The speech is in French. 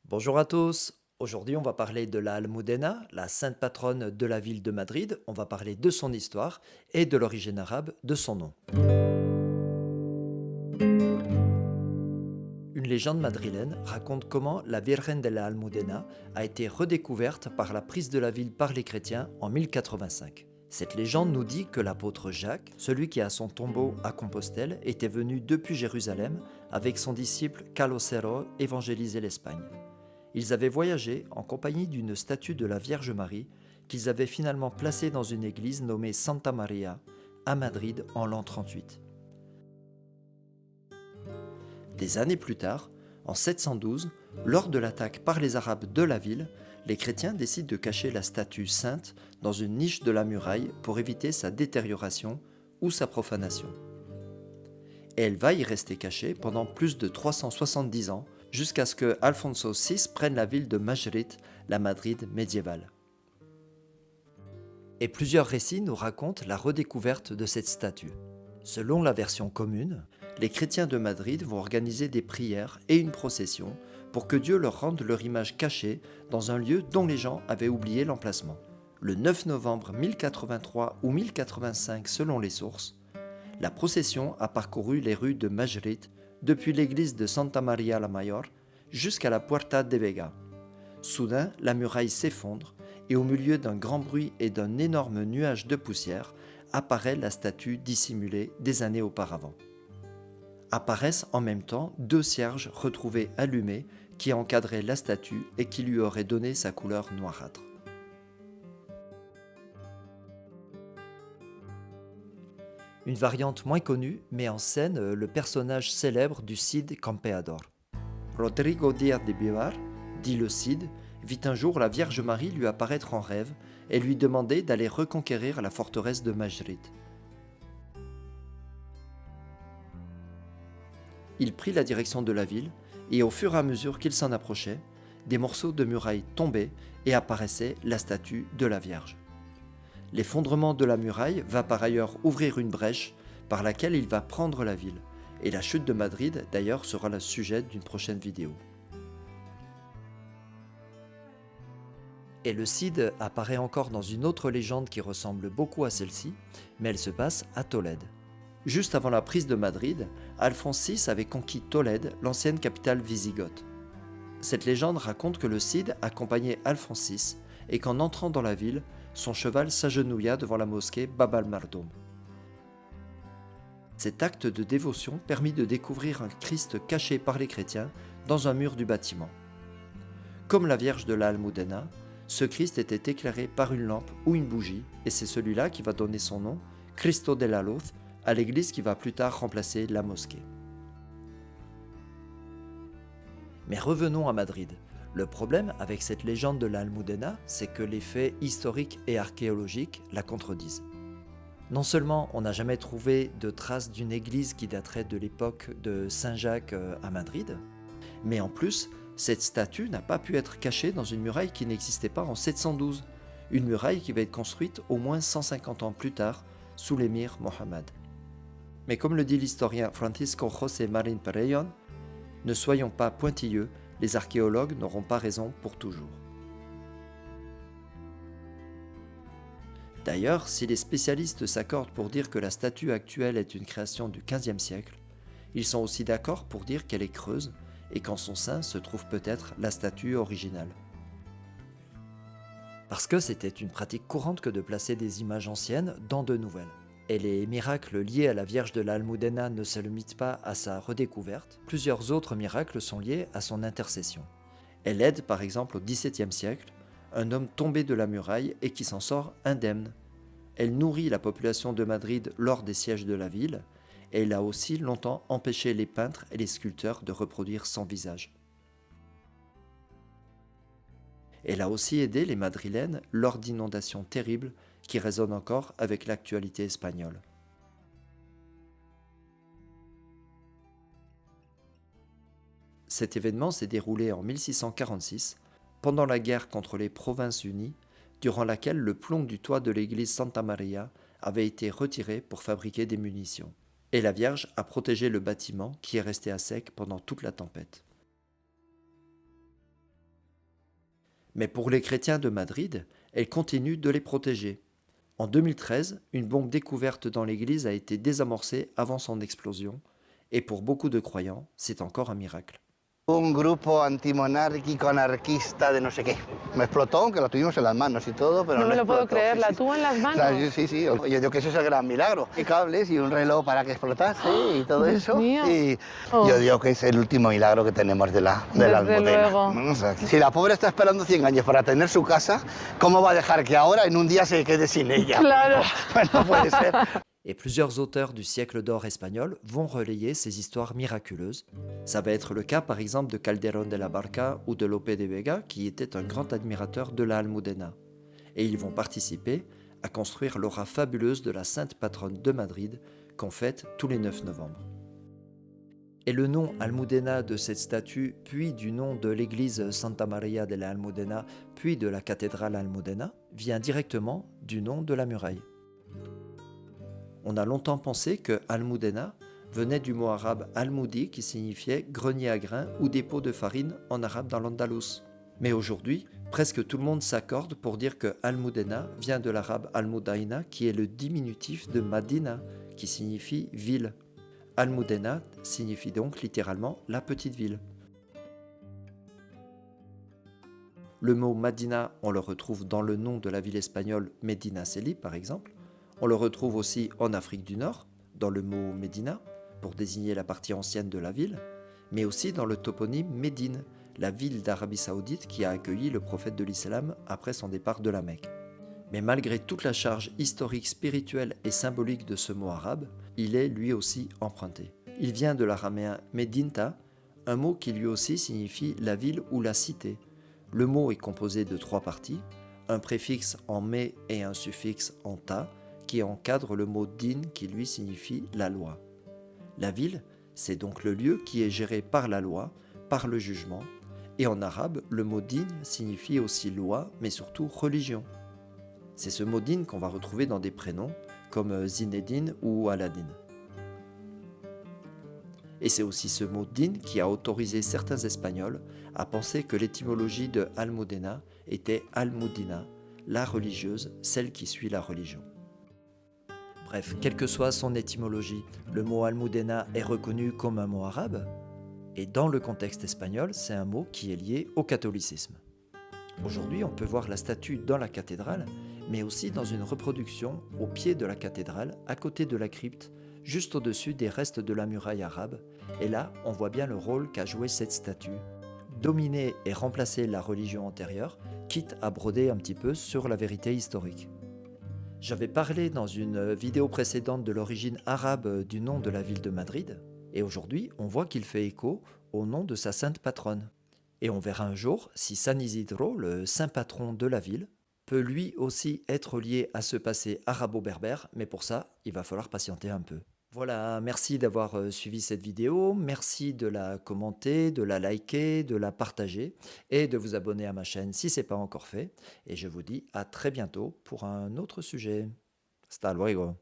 Bonjour à tous. Aujourd'hui, on va parler de la Almudena, la sainte patronne de la ville de Madrid. On va parler de son histoire et de l'origine arabe de son nom. Une légende madrilène raconte comment la Virgen de la Almudena a été redécouverte par la prise de la ville par les chrétiens en 1085. Cette légende nous dit que l'apôtre Jacques, celui qui a son tombeau à Compostelle, était venu depuis Jérusalem avec son disciple Calocero évangéliser l'Espagne. Ils avaient voyagé en compagnie d'une statue de la Vierge Marie qu'ils avaient finalement placée dans une église nommée Santa Maria à Madrid en l'an 38. Des années plus tard, en 712, lors de l'attaque par les Arabes de la ville, les chrétiens décident de cacher la statue sainte dans une niche de la muraille pour éviter sa détérioration ou sa profanation. Et elle va y rester cachée pendant plus de 370 ans jusqu'à ce que Alfonso VI prenne la ville de Madrid, la Madrid médiévale. Et plusieurs récits nous racontent la redécouverte de cette statue. Selon la version commune, les chrétiens de Madrid vont organiser des prières et une procession pour que Dieu leur rende leur image cachée dans un lieu dont les gens avaient oublié l'emplacement. Le 9 novembre 1083 ou 1085 selon les sources, la procession a parcouru les rues de Madrid depuis l'église de Santa Maria la Mayor jusqu'à la Puerta de Vega. Soudain, la muraille s'effondre et au milieu d'un grand bruit et d'un énorme nuage de poussière apparaît la statue dissimulée des années auparavant. Apparaissent en même temps deux cierges retrouvés allumés qui encadraient la statue et qui lui auraient donné sa couleur noirâtre. Une variante moins connue met en scène le personnage célèbre du Cid Campeador. Rodrigo Díaz de Vivar, dit le Cid, vit un jour la Vierge Marie lui apparaître en rêve et lui demander d'aller reconquérir la forteresse de Madrid. Il prit la direction de la ville et au fur et à mesure qu'il s'en approchait, des morceaux de muraille tombaient et apparaissait la statue de la Vierge. L'effondrement de la muraille va par ailleurs ouvrir une brèche par laquelle il va prendre la ville. Et la chute de Madrid, d'ailleurs, sera le sujet d'une prochaine vidéo. Et le Cid apparaît encore dans une autre légende qui ressemble beaucoup à celle-ci, mais elle se passe à Tolède. Juste avant la prise de Madrid, Alphonse VI avait conquis Tolède, l'ancienne capitale wisigothe. Cette légende raconte que le Cid accompagnait Alphonse VI et qu'en entrant dans la ville, son cheval s'agenouilla devant la mosquée Bab al-Mardoum. Cet acte de dévotion permit de découvrir un Christ caché par les chrétiens dans un mur du bâtiment. Comme la Vierge de la Almudena, ce Christ était éclairé par une lampe ou une bougie, et c'est celui-là qui va donner son nom, Cristo de la Luz, à l'église qui va plus tard remplacer la mosquée. Mais revenons à Madrid. Le problème avec cette légende de la Almudena, c'est que les faits historiques et archéologiques la contredisent. Non seulement on n'a jamais trouvé de traces d'une église qui daterait de l'époque de Saint-Jacques à Madrid, mais en plus, cette statue n'a pas pu être cachée dans une muraille qui n'existait pas en 712, une muraille qui va être construite au moins 150 ans plus tard, sous l'émir Mohammed. Mais comme le dit l'historien Francisco José Marín Perellón, ne soyons pas pointilleux, les archéologues n'auront pas raison pour toujours. D'ailleurs, si les spécialistes s'accordent pour dire que la statue actuelle est une création du XVe siècle, ils sont aussi d'accord pour dire qu'elle est creuse et qu'en son sein se trouve peut-être la statue originale. Parce que c'était une pratique courante que de placer des images anciennes dans de nouvelles. Et les miracles liés à la Vierge de l'Almudena ne se limitent pas à sa redécouverte, plusieurs autres miracles sont liés à son intercession. Elle aide par exemple au XVIIe siècle un homme tombé de la muraille et qui s'en sort indemne. Elle nourrit la population de Madrid lors des sièges de la ville, et elle a aussi longtemps empêché les peintres et les sculpteurs de reproduire son visage. Elle a aussi aidé les Madrilènes lors d'inondations terribles qui résonnent encore avec l'actualité espagnole. Cet événement s'est déroulé en 1646, pendant la guerre contre les Provinces-Unies, durant laquelle le plomb du toit de l'église Santa Maria avait été retiré pour fabriquer des munitions. Et la Vierge a protégé le bâtiment qui est resté à sec pendant toute la tempête. Mais pour les chrétiens de Madrid, elle continue de les protéger. En 2013, une bombe découverte dans l'église a été désamorcée avant son explosion, et pour beaucoup de croyants, c'est encore un miracle. Un grupo antimonárquico anarquista de no sé qué. Me explotó, aunque lo tuvimos en las manos y todo, pero No no me lo puedo explotó. creer, Sí, la sí. tuvo en las O sea, manos. sí, sí. Yo digo que ese es el gran milagro. Y cables y un reloj para que explotase y todo Dios eso. mío. Y Oh. yo digo que es el último milagro que tenemos de la Desde Almudena. luego. O sea, si la pobre está esperando 100 años para tener su casa, ¿cómo va a dejar que ahora en un día se quede sin ella? Claro. Pues no puede ser. Et plusieurs auteurs du siècle d'or espagnol vont relayer ces histoires miraculeuses. Ça va être le cas par exemple de Calderón de la Barca ou de Lope de Vega, qui était un grand admirateur de la Almudena. Et ils vont participer à construire l'aura fabuleuse de la sainte patronne de Madrid, qu'on fête tous les 9 novembre. Et le nom Almudena de cette statue, puis du nom de l'église Santa Maria de la Almudena, puis de la cathédrale Almudena, vient directement du nom de la muraille. On a longtemps pensé que Almudena venait du mot arabe almoudi qui signifiait grenier à grains ou dépôt de farine en arabe dans l'Andalous. Mais aujourd'hui, presque tout le monde s'accorde pour dire que Almudena vient de l'arabe Almudaina qui est le diminutif de Madina qui signifie ville. Almudena signifie donc littéralement la petite ville. Le mot Madina, on le retrouve dans le nom de la ville espagnole Medina Celi par exemple. On le retrouve aussi en Afrique du Nord, dans le mot Médina, pour désigner la partie ancienne de la ville, mais aussi dans le toponyme Médine, la ville d'Arabie Saoudite qui a accueilli le prophète de l'Islam après son départ de la Mecque. Mais malgré toute la charge historique, spirituelle et symbolique de ce mot arabe, il est lui aussi emprunté. Il vient de l'araméen Medinta, un mot qui lui aussi signifie la ville ou la cité. Le mot est composé de 3 parties, un préfixe en mé et un suffixe en ta, qui encadre le mot din qui lui signifie la loi. La ville, c'est donc le lieu qui est géré par la loi, par le jugement, et en arabe, le mot din signifie aussi loi, mais surtout religion. C'est ce mot din qu'on va retrouver dans des prénoms comme Zinedine ou Aladdin. Et c'est aussi ce mot din qui a autorisé certains Espagnols à penser que l'étymologie de Almudena était Almudina, la religieuse, celle qui suit la religion. Bref, quelle que soit son étymologie, le mot Almudena est reconnu comme un mot arabe, et dans le contexte espagnol, c'est un mot qui est lié au catholicisme. Aujourd'hui, on peut voir la statue dans la cathédrale, mais aussi dans une reproduction au pied de la cathédrale, à côté de la crypte, juste au-dessus des restes de la muraille arabe, et là, on voit bien le rôle qu'a joué cette statue, dominer et remplacer la religion antérieure, quitte à broder un petit peu sur la vérité historique. J'avais parlé dans une vidéo précédente de l'origine arabe du nom de la ville de Madrid, et aujourd'hui on voit qu'il fait écho au nom de sa sainte patronne. Et on verra un jour si San Isidro, le saint patron de la ville, peut lui aussi être lié à ce passé arabo-berbère, mais pour ça, il va falloir patienter un peu. Voilà, merci d'avoir suivi cette vidéo, merci de la commenter, de la liker, de la partager et de vous abonner à ma chaîne si ce n'est pas encore fait. Et je vous dis à très bientôt pour un autre sujet. Hasta luego.